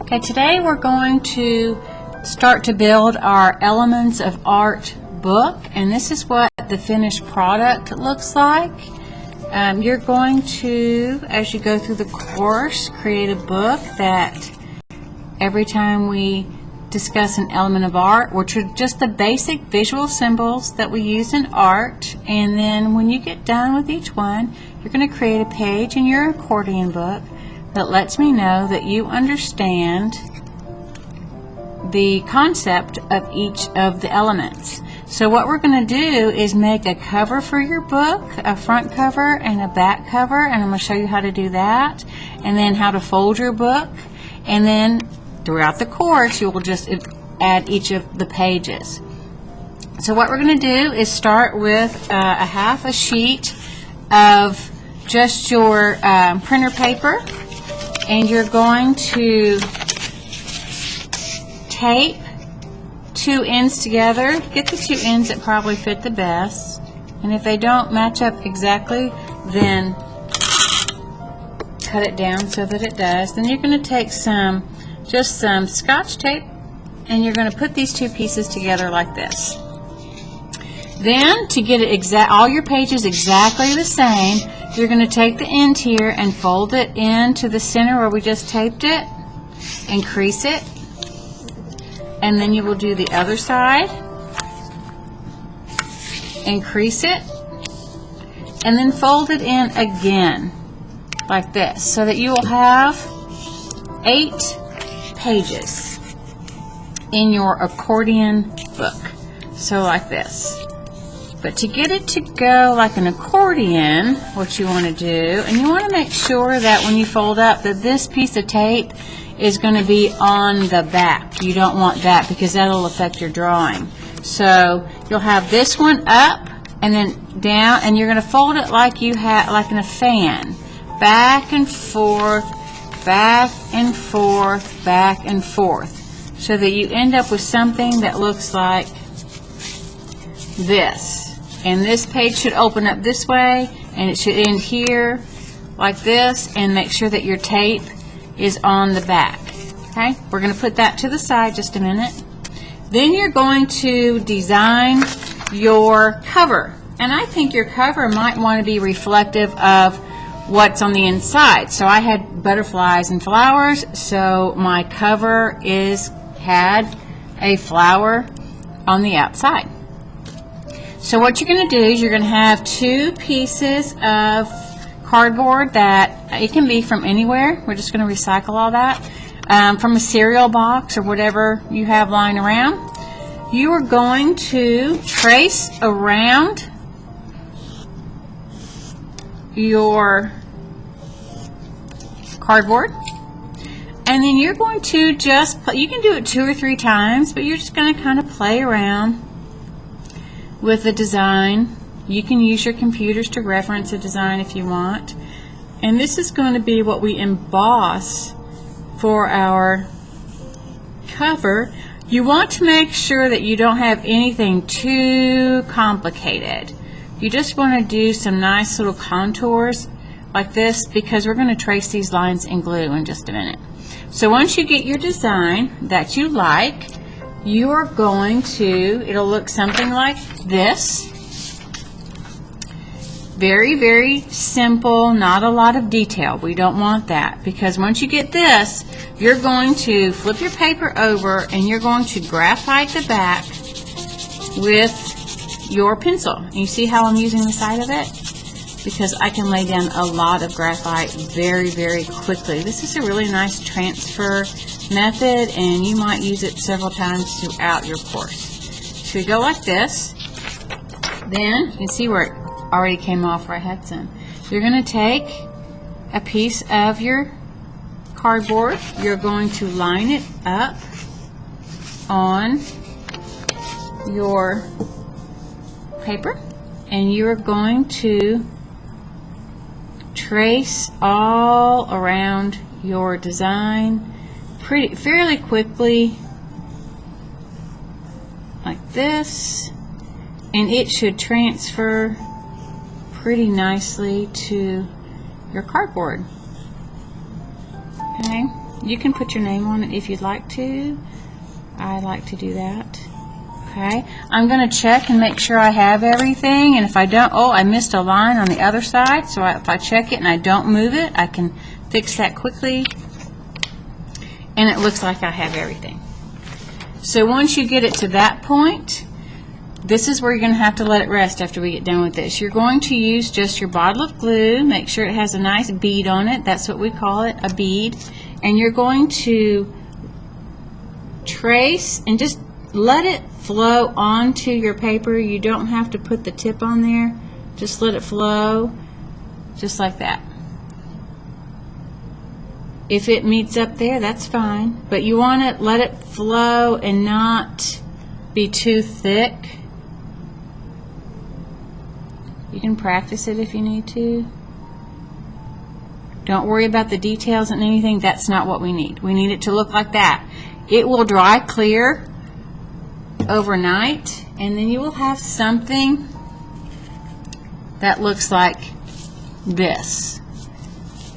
Okay, today we're going to start to build our Elements of Art book, and this is what the finished product looks like. You're going to, as you go through the course, create a book that every time we discuss an element of art, which are just the basic visual symbols that we use in art, and then when you get done with each one, you're going to create a page in your accordion book that lets me know that you understand the concept of each of the elements. So what we're going to do is make a cover for your book, a front cover and a back cover, and I'm going to show you how to do that, and then how to fold your book, and then throughout the course you will just add each of the pages. So what we're going to do is start with a half a sheet of just your printer paper, and you're going to tape two ends together. Get the two ends that probably fit the best, and if they don't match up exactly, then cut it down so that it does. Then you're going to take just some Scotch tape, and you're going to put these two pieces together like this. Then, to get it all your pages exactly the same, you're going to take the end here and fold it into the center where we just taped it and crease it, and then you will do the other side and crease it, and then fold it in again like this, so that you will have 8 pages in your accordion book. So like this. But to get it to go like an accordion, what you want to do, and you want to make sure that when you fold up that this piece of tape is going to be on the back. You don't want that because that'll affect your drawing. So you'll have this one up and then down, and you're going to fold it like you have, like in a fan, back and forth, back and forth, back and forth, so that you end up with something that looks like this. And this page should open up this way, and it should end here like this, and make sure that your tape is on the back. Okay, we're going to put that to the side just a minute. Then you're going to design your cover, and I think your cover might want to be reflective of what's on the inside. So I had butterflies and flowers, so my cover had a flower on the outside. So what you're going to do is you're going to have 2 pieces of cardboard that it can be from anywhere. We're just going to recycle all that from a cereal box or whatever you have lying around. You are going to trace around your cardboard, and then you're going to just you can do it 2 or 3 times, but you're just going to kind of play around with the design. You can use your computers to reference a design if you want. And this is going to be what we emboss for our cover. You want to make sure that you don't have anything too complicated. You just want to do some nice little contours like this, because we're going to trace these lines in glue in just a minute. So once you get your design that you like, you are going to, it'll look something like this. Very, very simple, not a lot of detail. We don't want that, because once you get this, you're going to flip your paper over and you're going to graphite the back with your pencil. And you see how I'm using the side of it? Because I can lay down a lot of graphite very, very quickly. This is a really nice transfer method, and you might use it several times throughout your course. So you go like this. Then you can see where it already came off where I had some. You're going to take a piece of your cardboard. You're going to line it up on your paper, and you're going to trace all around your design fairly quickly like this, and it should transfer pretty nicely to your cardboard. Okay, You can put your name on it if you'd like to. I like to do that. Okay, I'm going to check and make sure I have everything, and if I don't, oh, I missed a line on the other side, so if I check it and I don't move it, I can fix that quickly, and it looks like I have everything. So once you get it to that point, this is where you're going to have to let it rest after we get done with this. You're going to use just your bottle of glue, make sure it has a nice bead on it, that's what we call it, a bead, and you're going to trace and just let it flow onto your paper. You don't have to put the tip on there. Just let it flow, just like that. If it meets up there, that's fine. But you want to let it flow and not be too thick. You can practice it if you need to. Don't worry about the details and anything. That's not what we need. We need it to look like that. It will dry clear overnight, and then you will have something that looks like this,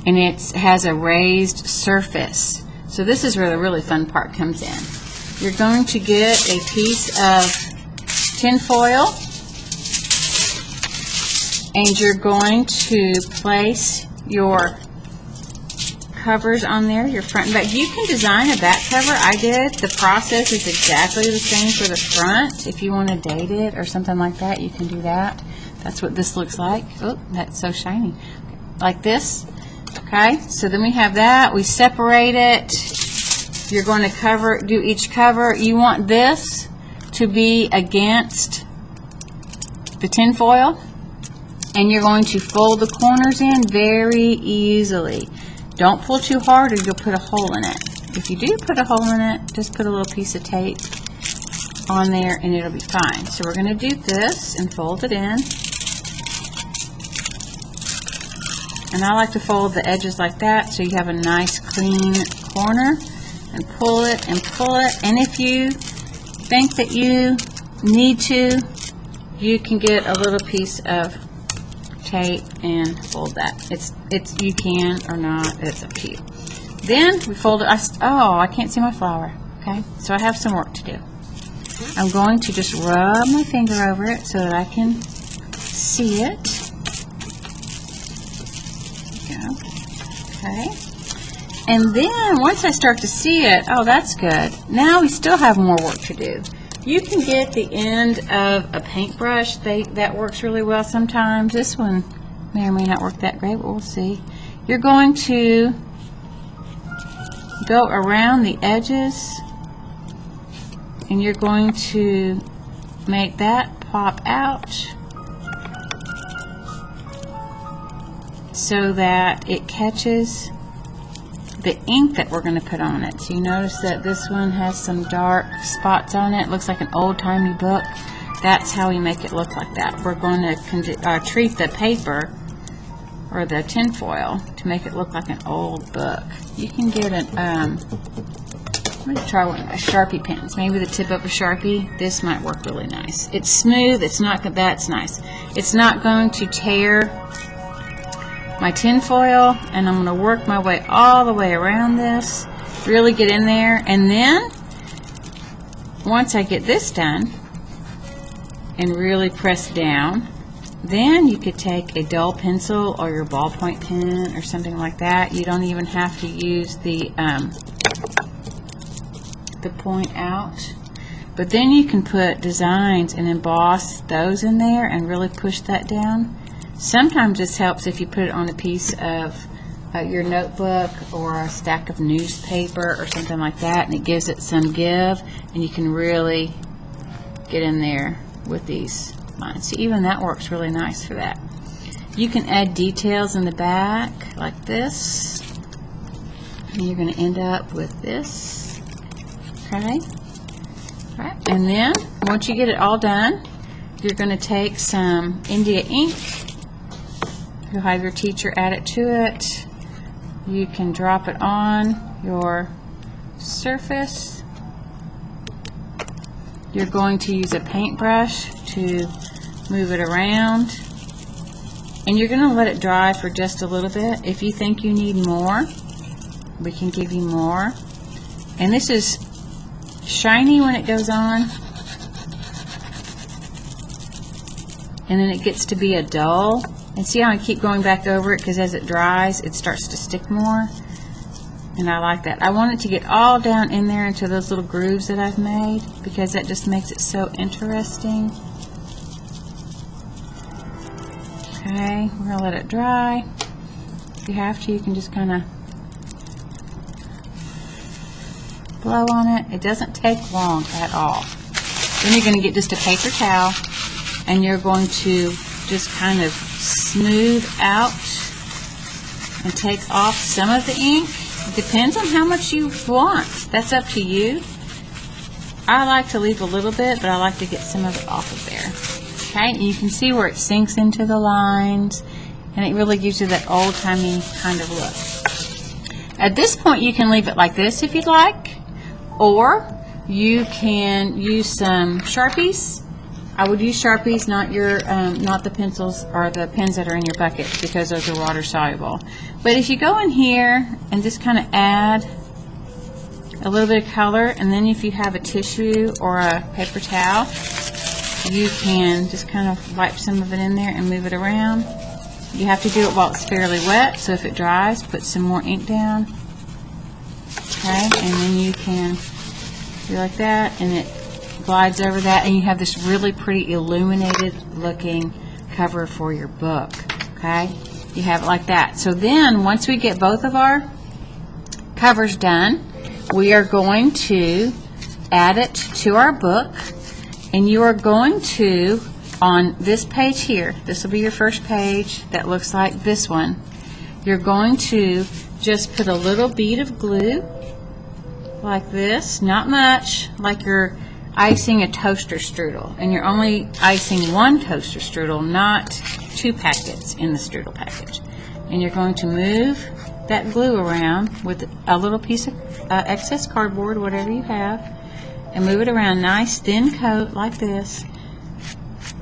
and it has a raised surface. So this is where the really fun part comes in. You're going to get a piece of tin foil, and you're going to place your covers on there, your front and back. You can design a back cover. I did. The process is exactly the same for the front. If you want to date it or something like that, you can do that. That's what this looks like. Oh, that's so shiny. Like this. Okay, so then we have that. We separate it. You're going to do each cover. You want this to be against the tin foil, and you're going to fold the corners in very easily. Don't pull too hard or you'll put a hole in it. If you do put a hole in it, just put a little piece of tape on there and it'll be fine. So we're going to do this and fold it in. And I like to fold the edges like that so you have a nice clean corner, and pull it and pull it. And if you think that you need to, you can get a little piece of tape and fold that. It's you can or not, it's up to you. Then we fold it. I can't see my flower. Okay, so I have some work to do. I'm going to just rub my finger over it so that I can see it. There we go. Okay, and then once I start to see it, oh, that's good. Now we still have more work to do. You can get the end of a paintbrush. That works really well sometimes. This one may or may not work that great, but we'll see. You're going to go around the edges, and you're going to make that pop out so that it catches the ink that we're going to put on it. So you notice that this one has some dark spots on it. It looks like an old-timey book. That's how we make it look like that. We're going to treat the paper or the tin foil to make it look like an old book. You can get an I'm going to try one of my Sharpie pens. Maybe the tip of a Sharpie. This might work really nice. It's smooth. It's not. That's nice. It's not going to tear my tin foil, and I'm going to work my way all the way around this, really get in there, and then once I get this done and really press down, then you could take a dull pencil or your ballpoint pen or something like that. You don't even have to use the point out, but then you can put designs and emboss those in there and really push that down. Sometimes this helps if you put it on a piece of your notebook or a stack of newspaper or something like that, and it gives it some give, and you can really get in there with these lines. See, even that works really nice for that. You can add details in the back like this, and you're going to end up with this. Okay? All right. And then once you get it all done, you're going to take some India ink. You'll have your teacher add it to it. You can drop it on your surface. You're going to use a paintbrush to move it around. And you're going to let it dry for just a little bit. If you think you need more, we can give you more. And this is shiny when it goes on, and then it gets to be a dull. And see how I keep going back over it, because as it dries it starts to stick more, and I like that. I want it to get all down in there into those little grooves that I've made, because that just makes it so interesting. Okay, we're gonna let it dry. If you have to, you can just kind of blow on it. It doesn't take long at all. Then you're going to get just a paper towel, and you're going to just kind of smooth out and take off some of the ink. It depends on how much you want. That's up to you. I like to leave a little bit, but I like to get some of it off of there. Okay, and you can see where it sinks into the lines, and it really gives you that old-timey kind of look. At this point, you can leave it like this if you'd like, or you can use some Sharpies. I would use Sharpies, not the pencils or the pens that are in your bucket, because those are water soluble. But if you go in here and just kind of add a little bit of color, and then if you have a tissue or a paper towel, you can just kind of wipe some of it in there and move it around. You have to do it while it's fairly wet, so if it dries, put some more ink down. Okay, and then you can do like that, and it glides over that, and you have this really pretty illuminated looking cover for your book. Okay, you have it like that. So then once we get both of our covers done, we are going to add it to our book, and you are going to, on this page here, this will be your first page that looks like this one, you're going to just put a little bead of glue like this, not much, like you're icing a toaster strudel, and you're only icing one toaster strudel, not 2 packets in the strudel package. And you're going to move that glue around with a little piece of excess cardboard, whatever you have, and move it around, nice thin coat like this.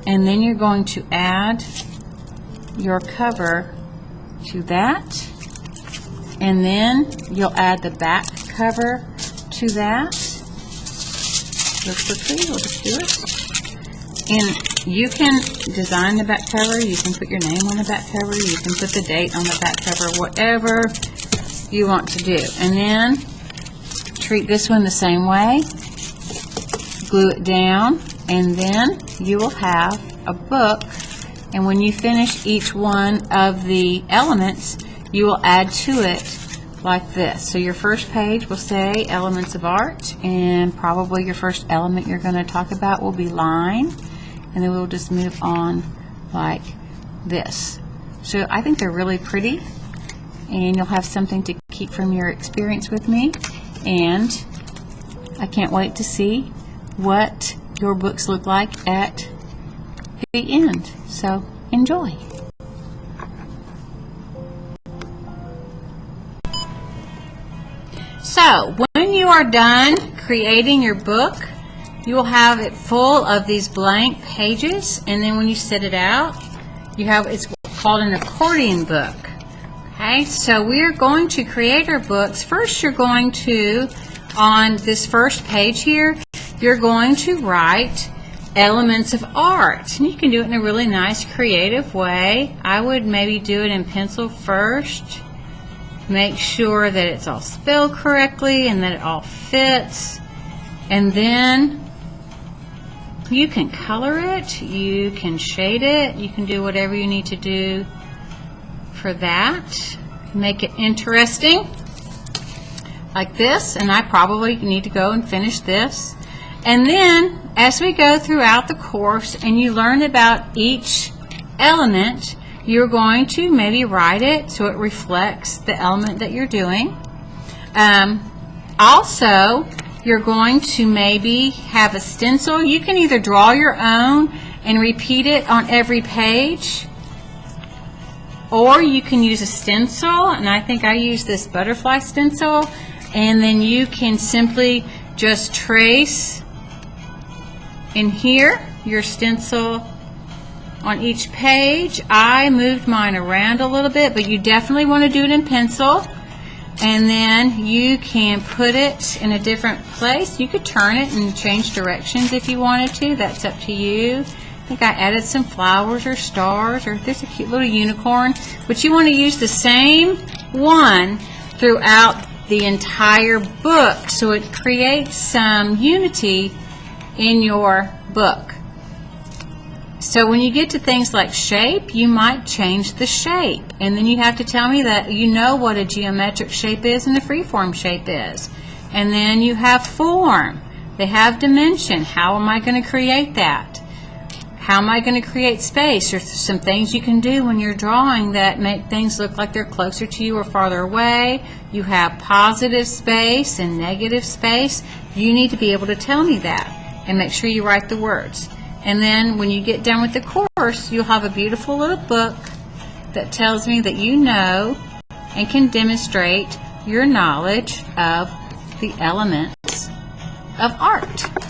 And then you're going to add your cover to that, and then you'll add the back cover to that. Real quickly, we'll just do it. And you can design the back cover, you can put your name on the back cover, you can put the date on the back cover, whatever you want to do. And then treat this one the same way. Glue it down, and then you will have a book, and when you finish each one of the elements, you will add to it like this. So your first page will say Elements of Art, and probably your first element you're going to talk about will be line, and then we'll just move on like this. So I think they're really pretty, and you'll have something to keep from your experience with me, and I can't wait to see what your books look like at the end. So enjoy. So when you are done creating your book, you will have it full of these blank pages, and then when you set it out, you have, it's called an accordion book. Okay, so we are going to create our books. First, you're going to, on this first page here, you're going to write Elements of Art. And you can do it in a really nice, creative way. I would maybe do it in pencil first. Make sure that it's all spelled correctly and that it all fits. And then you can color it, you can shade it, you can do whatever you need to do for that. Make it interesting, like this. And I probably need to go and finish this. And then, as we go throughout the course and you learn about each element, you're going to maybe write it so it reflects the element that you're doing. Also, you're going to maybe have a stencil. You can either draw your own and repeat it on every page, or you can use a stencil, and I think I use this butterfly stencil, and then you can simply just trace in here your stencil on each page. I moved mine around a little bit, but you definitely want to do it in pencil. And then you can put it in a different place. You could turn it and change directions if you wanted to. That's up to you. I think I added some flowers or stars, or there's a cute little unicorn. But you want to use the same one throughout the entire book so it creates some unity in your book. So when you get to things like shape, you might change the shape. And then you have to tell me that you know what a geometric shape is and a freeform shape is. And then you have form. They have dimension. How am I going to create that? How am I going to create space? There's some things you can do when you're drawing that make things look like they're closer to you or farther away. You have positive space and negative space. You need to be able to tell me that and make sure you write the words. And then when you get done with the course, you'll have a beautiful little book that tells me that you know and can demonstrate your knowledge of the elements of art.